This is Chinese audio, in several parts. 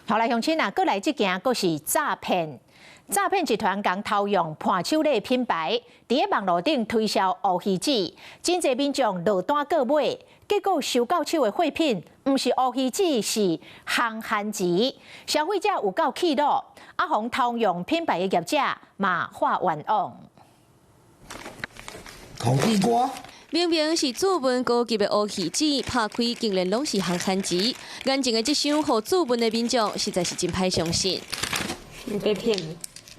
后来乡亲啊，过来这件阁是诈骗。诈骗集团将偷用伴手礼品牌，伫个网络顶推销乌鱼子，真侪民众落单购买，结果收到手的货品，毋是乌鱼子，是烘番薯。消费者有够气怒，啊，互偷用品牌的业者嘛发冤枉。烤地瓜。 明明是主文高级的乌鱼子，拍开竟然拢是烘番薯。眼前的这箱互主文的民众，实在是真歹相信。你被骗了。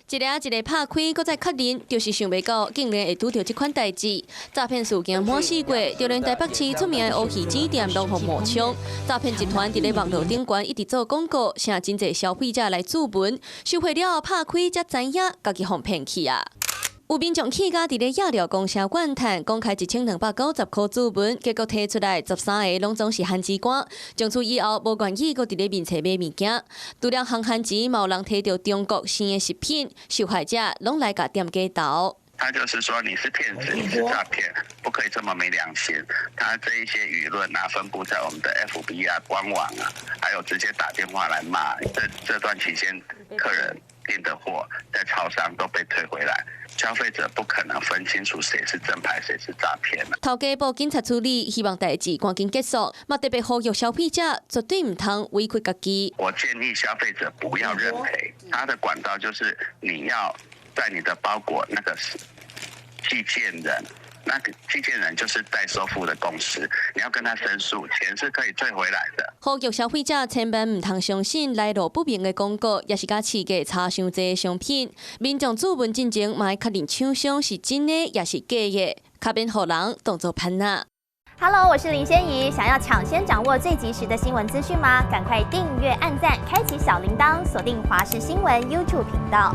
一个一个拍开，搁再确认，就是想袂到，竟然会拄到这款代志。诈骗事件满四过，就连台北市出名的乌鱼子店拢互冒充。诈骗集团伫咧网络顶悬一直做广告，请真侪消费者来注文，收货了后拍开才知影，家己互骗去啊！ 有民众气甲伫咧夜料公社怨叹，公开1290块注文，结果摕出来13个拢总是番薯干。从此以后，无愿意搁伫咧面册买物件。除了烘番薯，嘛有人摕到中国生的食品，受害者拢来甲店家斗。 他就是说你是骗子，你是诈骗，不可以这么没良心。他这一些舆论啊，分布在我们的 FB 啊、官网啊，还有直接打电话来骂。这段期间，客人订的货在超商都被退回来，消费者不可能分清楚谁是正牌，谁是诈骗的。头家报警察处理，希望代志赶紧结束。嘛特别呼吁消费者绝对唔通委屈家己。我建议消费者不要认赔，他的管道就是你要。 在你的包裹那个寄件人，那个寄件人就是代收付的公司，你要跟他申诉，钱是可以退回来的。呼吁消费者千万唔通相信来路不明的广告，也是甲市价差伤济的商品。民众注文进前，嘛要确认厂商是真的也是假的，卡免互人当作骗仔。Hello， 我是林仙怡。想要抢先掌握最及时的新闻资讯吗？赶快订阅、按赞、开启小铃铛，锁定华视新闻 YouTube 频道。